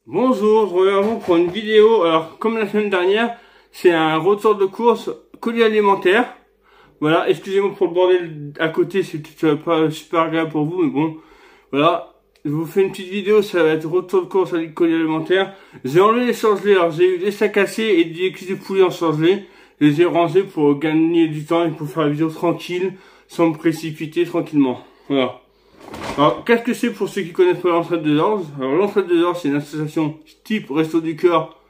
Bonjour, je reviens à vous pour une vidéo. Alors, comme la semaine dernière, c'est un retour de course colis alimentaire. Voilà, excusez-moi pour le bordel à côté, c'est peut-être pas super agréable pour vous, mais bon, voilà. Je vous fais une petite vidéo, ça va être retour de course avec colis alimentaire. J'ai enlevé les surgelés, alors j'ai eu des sacs cassés et des cuisses de poulet en surgelé. Je les ai rangés pour gagner du temps et pour faire la vidéo tranquille, sans me précipiter tranquillement. Voilà. Alors, qu'est-ce que c'est pour ceux qui connaissent pas l'Entraide de Georges? Alors, l'Entraide de Georges, c'est une association type Resto du Cœur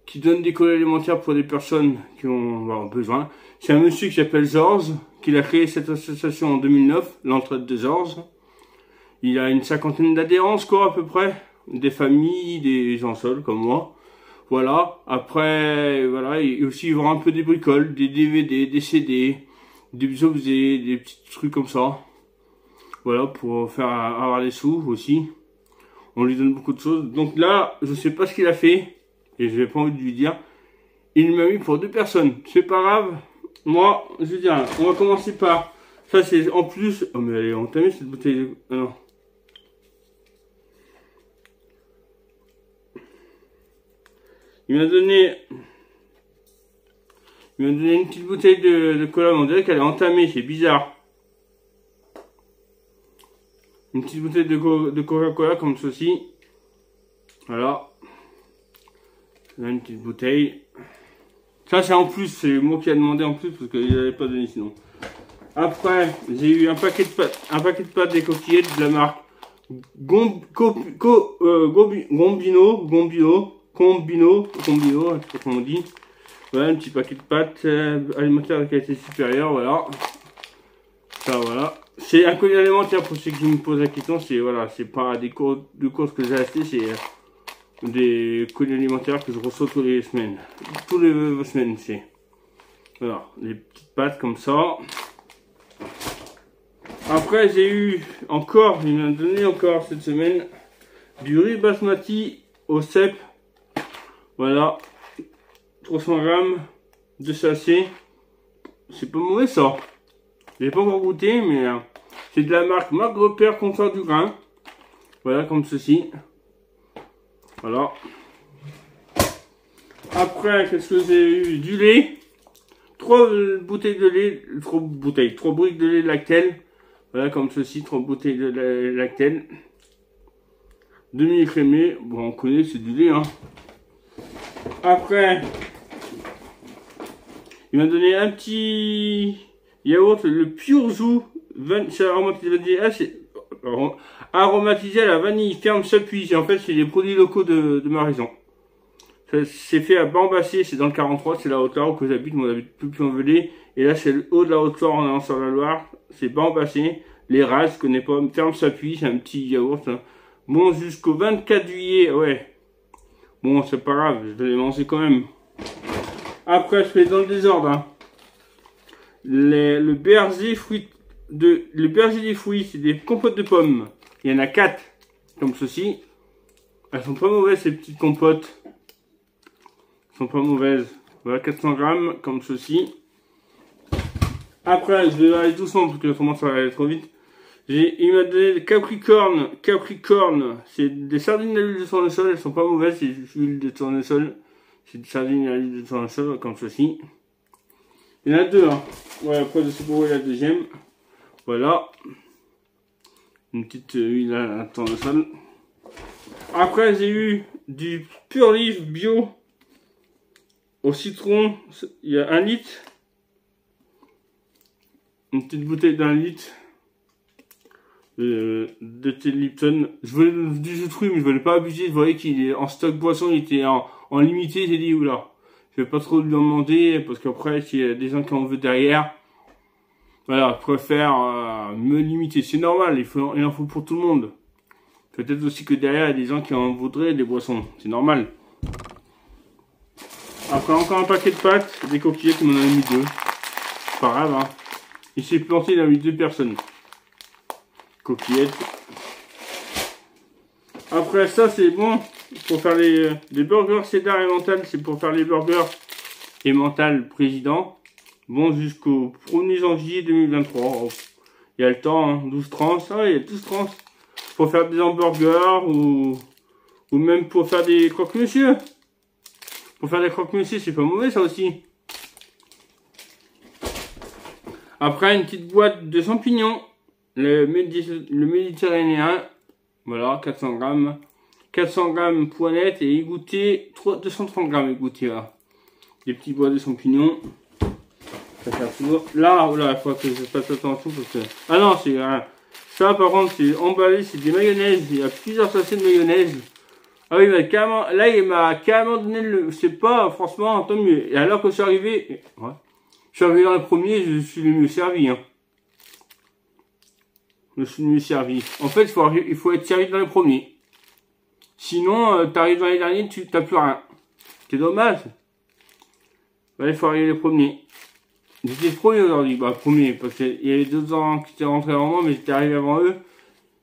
qui donne des colis alimentaires pour des personnes qui ont besoin. C'est un monsieur qui s'appelle Georges, qui a créé cette association en 2009, l'Entraide de Georges. Il a une cinquantaine d'adhérents, quoi, à peu près. Des familles, des gens seuls, comme moi. Voilà. Après, voilà, il aussi il vend un peu des bricoles, des DVD, des CD, des objets, des petits trucs comme ça. Voilà, pour faire avoir des sous aussi. On lui donne beaucoup de choses. Donc là, je sais pas ce qu'il a fait. Et je n'ai pas envie de lui dire. Il m'a mis pour 2 personnes. C'est pas grave. Moi, je veux dire, on va commencer par... Ça, c'est en plus... Oh, mais elle est entamée, cette bouteille de... Ah, non. Il m'a donné... une petite bouteille de cola. On dirait qu'elle est entamée. C'est bizarre. Une petite bouteille de Coca-Cola comme ceci. Voilà. Là, une petite bouteille. Ça, c'est en plus. C'est moi qui a demandé en plus parce qu'il n'avait pas donné sinon. Après, j'ai eu un paquet de pâtes des coquillettes de la marque Combino, je sais pas comment on dit. Voilà, un petit paquet de pâtes alimentaires de qualité supérieure, voilà. Ça, voilà. C'est un colis alimentaire pour ceux qui me posent la question. C'est voilà, c'est pas des courses que j'ai acheté, c'est des colis alimentaires que je reçois toutes les semaines. Toutes les semaines, c'est voilà, des petites pâtes comme ça. Après, j'ai eu encore, il m'a donné encore cette semaine du riz basmati au cèpe. Voilà, 300 grammes de sachet. C'est pas mauvais ça. J'ai pas encore goûté, mais c'est de la marque Marc Repère Confort du Grain. Voilà, comme ceci. Voilà. Après, qu'est-ce que j'ai eu? Du lait. 3 bouteilles de lait. 3 briques de lait Lactel. Voilà, comme ceci. 3 bouteilles de lait Lactel. Demi-écrémé. Bon, on connaît, c'est du lait, hein. Après, il m'a donné un petit yaourt, le Pure Zoo. C'est aromatisé à la vanille ferme s'appuie. En fait, c'est des produits locaux de ma région. C'est fait à Bambassé, c'est dans le 43, c'est la Haute-Loire où j'habite. Moi, j'habite plus en Velay. Et là, c'est le haut de la Haute-Loire en allant sur la Loire. C'est Bambassé. Les races, je connais pas. Ferme s'appuie, c'est un petit yaourt. Hein. Bon, jusqu'au 24 juillet, ouais. Bon, c'est pas grave, je vais les manger quand même. Après, je fais dans le désordre. Hein. Le berger des fruits, c'est des compotes de pommes. Il y en a 4, comme ceci. Elles sont pas mauvaises, ces petites compotes. Elles sont pas mauvaises. Voilà, 400 grammes, comme ceci. Après, je vais aller doucement, parce que autrement ça va aller trop vite. Il m'a donné des Capricorne, c'est des sardines à l'huile de tournesol, elles sont pas mauvaises, c'est juste l'huile de tournesol. C'est des sardines à l'huile de tournesol, comme ceci. Il y en a 2, hein. Ouais, après je sais pas où est la deuxième. Voilà. Une petite huile à tournesol. Après, j'ai eu du Pure Leaf bio au citron. Il y a 1 litre. Une petite bouteille d'1 litre. De thé Lipton. Je voulais du jus de fruits, mais je voulais pas abuser. Je voyais qu'il est en stock boisson, il était en limité. J'ai dit, oula, je vais pas trop lui en demander, parce qu'après, s'il y a des gens qui en veulent derrière, voilà, je préfère me limiter. C'est normal, il en faut pour tout le monde. Peut-être aussi que derrière, il y a des gens qui en voudraient des boissons. C'est normal. Après, encore un paquet de pâtes, des coquillettes, il m'en a mis 2. C'est pas grave, hein. Il s'est planté, il a mis 2 personnes. Coquillettes. Après ça, c'est bon pour faire les burgers Cédar et Mental. C'est pour faire les burgers et Mental président. Bon, jusqu'au 1er janvier 2023. Oh, il y a le temps, hein, 12 tranches. Ah, il y a 12 tranches pour faire des hamburgers ou Ou même pour faire des croque-monsieur. Pour faire des croque-monsieur, c'est pas mauvais ça aussi. Après, une petite boîte de champignons. Le méditerranéen. Voilà, 400 grammes. 400 grammes poinettes et égoutté. 230 grammes égoutté, là. Des petits boîtes de champignons. Ça fait toujours. Là, oh là, il faut que je fasse attention parce que. Ah non, c'est. Ça, par contre, c'est emballé, c'est des mayonnaises. Il y a plusieurs sachets de mayonnaise. Ah oui, mais carrément, là, il m'a carrément donné le. Je sais pas, franchement, tant mieux. Et alors que je suis arrivé. Ouais. Je suis arrivé dans le premier, je suis le mieux servi. Hein. Je suis le mieux servi. En fait, il faut être servi dans le premier. Sinon, t'arrives dans les derniers, tu n'as plus rien. C'est dommage. Bah, il faut arriver le premier. J'étais le premier aujourd'hui, bah premier, parce qu'il y avait d'autres gens qui étaient rentrés avant moi, mais j'étais arrivé avant eux.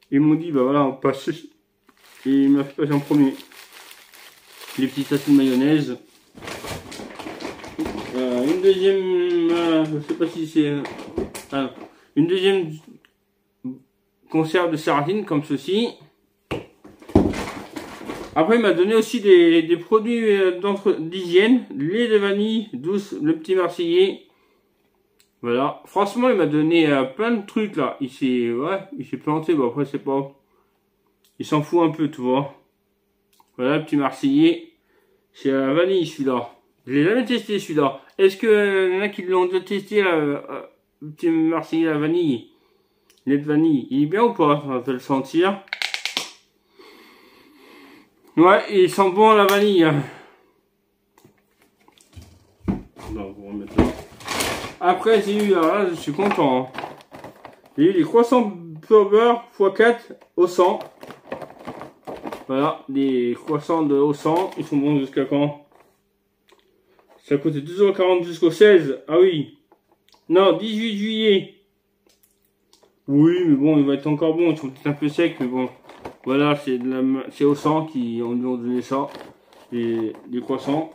Ils m'ont dit, bah voilà, on passe. Et il m'a fait passer en premier. Les petits sachets de mayonnaise. Une deuxième, je sais pas si c'est... une deuxième conserve de sardines comme ceci. Après, il m'a donné aussi des produits d'hygiène. Lait de vanille douce, le petit marseillais. Voilà. Franchement, il m'a donné plein de trucs là. Il s'est planté. Bon, après, c'est pas... Il s'en fout un peu, tu vois. Voilà, le petit marseillais. C'est à la vanille, celui-là. Je l'ai jamais testé, celui-là. Est-ce que y en a qui l'ont déjà testé, là, le petit marseillais à la vanille? Lait de vanille. Il est bien ou pas? On va le sentir. Ouais, il sent bon la vanille. Non, on va remettre là. Après, j'ai eu, alors là, je suis content. Hein. J'ai eu les croissants beurre x4 au 100. Voilà, des croissants de au 100. Ils sont bons jusqu'à quand? Ça coûte 2,40 € jusqu'au 16. Ah oui. Non, 18 juillet. Oui, mais bon, il va être encore bon. Ils sont peut-être un peu secs, mais bon. Voilà, c'est au 100 qui nous ont donné ça. Des croissants.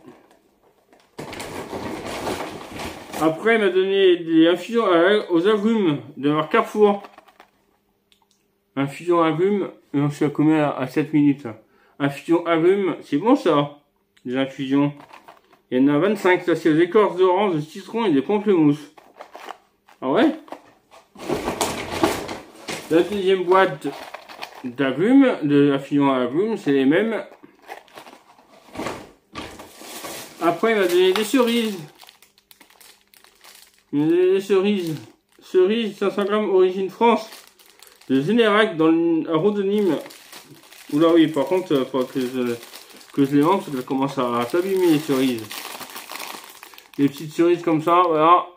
Après, il m'a donné des infusions aux agrumes de leur Carrefour. Infusion agrumes, je suis à combien à 7 minutes là. Infusion agrumes, c'est bon ça, des infusions. Il y en a 25, ça c'est aux écorces d'orange, de citron et des pamplemousses. Ah ouais? La deuxième boîte d'agrumes, de infusion agrumes, c'est les mêmes. Après, il m'a donné des cerises. Il m'a donné des cerises. Cerises 500 grammes origine France. De Générac dans le Roi de Nîmes. Oula oui, par contre, il faut que je les mange parce qu'elles commencent à s'abîmer les cerises. Les petites cerises comme ça, voilà.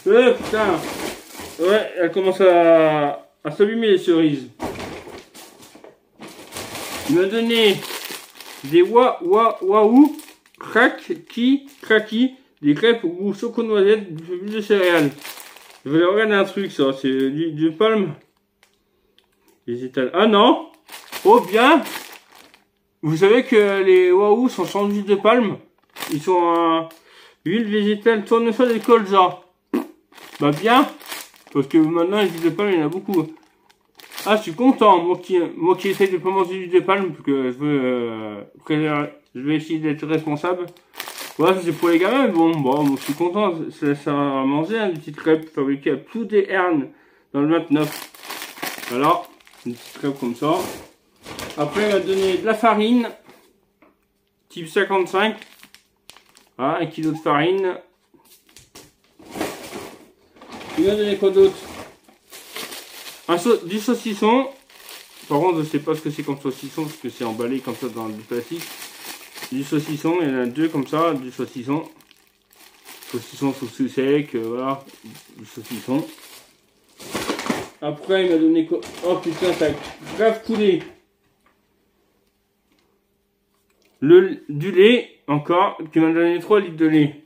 Putain. Ouais, elles commencent à s'abîmer les cerises. Il m'a donné des waouh, craquis, des crêpes au goût choco-noisette de céréales. Je vais regarder un truc, ça, c'est du palme. Les étals. Ah non! Oh bien! Vous savez que les waouh sont sans huile de palme. Ils sont en huile végétale tournesol et colza. Bah bien! Parce que maintenant, les huiles de palme, il y en a beaucoup. Ah, je suis content, moi qui essaie de pas manger d'huile de palme, parce que je vais essayer d'être responsable. Voilà, c'est pour les gamins, mais bon, je suis content, ça va manger, hein, des petites crêpes fabriquées à Plou des Hernes, dans le 29. Voilà, une petite crêpe comme ça. Après, il m'a donné de la farine, type 55. Voilà, 1 kg de farine. Il m'a donné quoi d'autre? Du saucisson. Par contre, je sais pas ce que c'est comme saucisson, parce que c'est emballé comme ça dans du plastique. Du saucisson, il y en a 2 comme ça, du saucisson. Saucisson sous sec, voilà, du saucisson. Après, il m'a donné quoi? Oh putain, ça a grave coulé. Du lait, encore, qui m'a donné 3 litres de lait.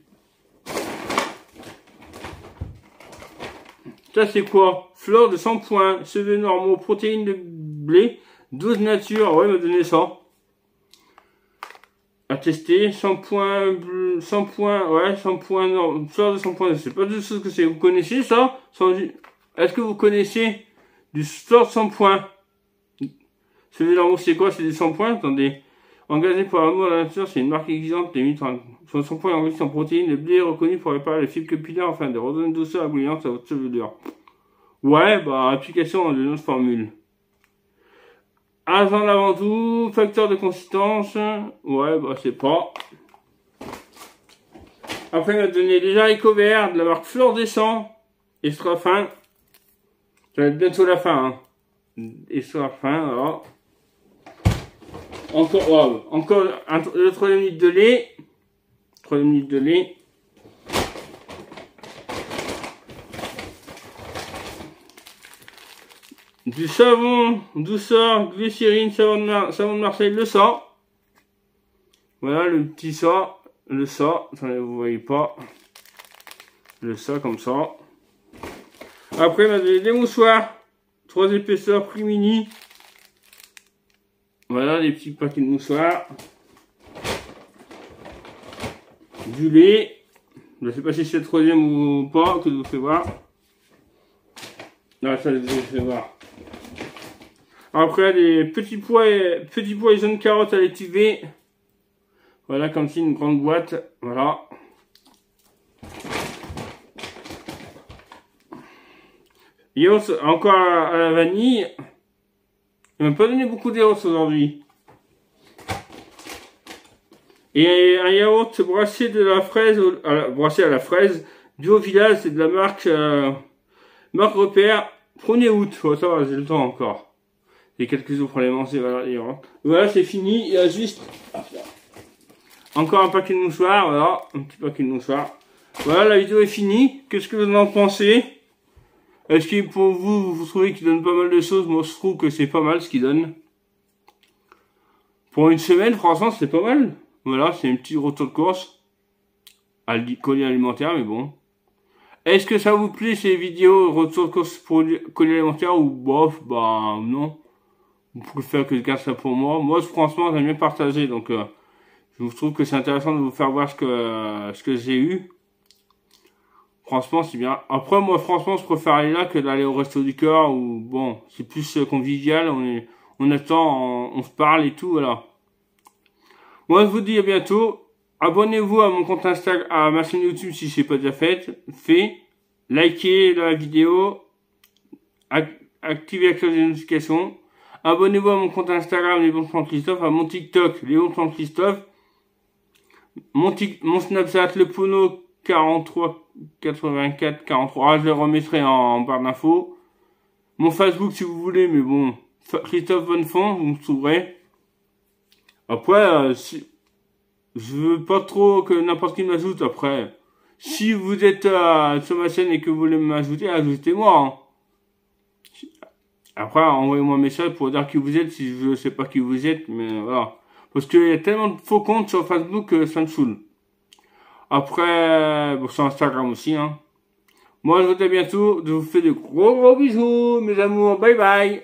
Ça, c'est quoi? Fleur de shampoing, cheveux normaux, protéines de blé, 12 nature. Ouais, il m'a donné ça. À tester, shampoing, ouais, shampoing, non, fleur de shampoing, je sais pas du tout ce que c'est. Vous connaissez ça? Est-ce que vous connaissez du fleur de shampoing? Celui-là, c'est quoi? C'est des shampoings, attendez. Engagé pour l'amour de la nature, c'est une marque existante des 1030. Son shampoing est enrichi en protéines. Le blé est reconnu pour réparer les fibres capillaires afin de redonner une douceur éblouissante à votre chevelure. Ouais, bah, application de notre formule. Agent avant tout, facteur de consistance. Ouais, bah, c'est pas. Après, il m'a donné déjà Ecovert de la marque Fleur des Champs. Extra fin. Ça va être bientôt la fin, hein. Extra fin, voilà. Encore, wow. Encore le 3 litre de lait. 3 litres de lait. Du savon, douceur, glycérine, savon de Marseille, le sang. Voilà le petit ça, le ça, attendez, vous voyez pas. Le ça comme ça. Après, il m'a donné des mouchoirs. 3 épaisseurs, prix mini. Voilà les petits paquets de mouchoirs. Du lait. Je ne sais pas si c'est le troisième ou pas, que je vous fais voir. Non, ça je vous fais voir. Après, des petits pois et jaunes carottes à l'étiver. Voilà, comme si une grande boîte. Voilà. Yaourt encore à la vanille. Il m'a pas donné beaucoup de yaourt aujourd'hui. Et un yaourt brassé de la fraise, brassé à la fraise, du Haut Village, c'est de la marque, marque Repère, 1er août. Oh, ça va, j'ai le temps encore. J'ai quelques jours pour les manger, voilà, les yaourts. Voilà, c'est fini, il y a juste, encore un paquet de mouchoirs, voilà, un petit paquet de mouchoirs. Voilà, la vidéo est finie. Qu'est-ce que vous en pensez? Est-ce que pour vous, vous trouvez qu'il donne pas mal de choses? Moi, je trouve que c'est pas mal ce qu'il donne. Pour une semaine, franchement, c'est pas mal. Voilà, c'est un petit retour de course. Colis alimentaire, mais bon. Est-ce que ça vous plaît ces vidéos retour de course pour colis alimentaire ou bof? Bah non. Vous préférez que je garde ça pour moi. Moi, franchement, j'aime bien partager. Donc, je trouve que c'est intéressant de vous faire voir ce que j'ai eu. Franchement, c'est bien. Après, moi, franchement, je préfère aller là que d'aller au Resto du Cœur où, bon, c'est plus convivial. On attend, on se parle et tout, voilà. Moi, je vous dis à bientôt. Abonnez-vous à mon compte Instagram, à ma chaîne YouTube si c'est pas déjà fait. Likez la vidéo. Activez la cloche de notification. Abonnez-vous à mon compte Instagram, Léon Christophe, à mon TikTok, Léon Christophe. Mon Snapchat, le Pono 43 84 43. Ah, je le remettrai en barre d'infos. Mon Facebook si vous voulez, mais bon, Christophe Bonnefond, vous me trouverez. Après, je veux pas trop que n'importe qui m'ajoute. Après, si vous êtes sur ma chaîne et que vous voulez m'ajouter, ajoutez-moi. Hein. Après, envoyez-moi un message pour dire qui vous êtes si je sais pas qui vous êtes, mais voilà. Parce qu'il y a tellement de faux comptes sur Facebook que ça me saoule. Après, bon, sur Instagram aussi, hein. Moi, je vous dis à bientôt. Je vous fais de gros bisous, mes amours. Bye bye.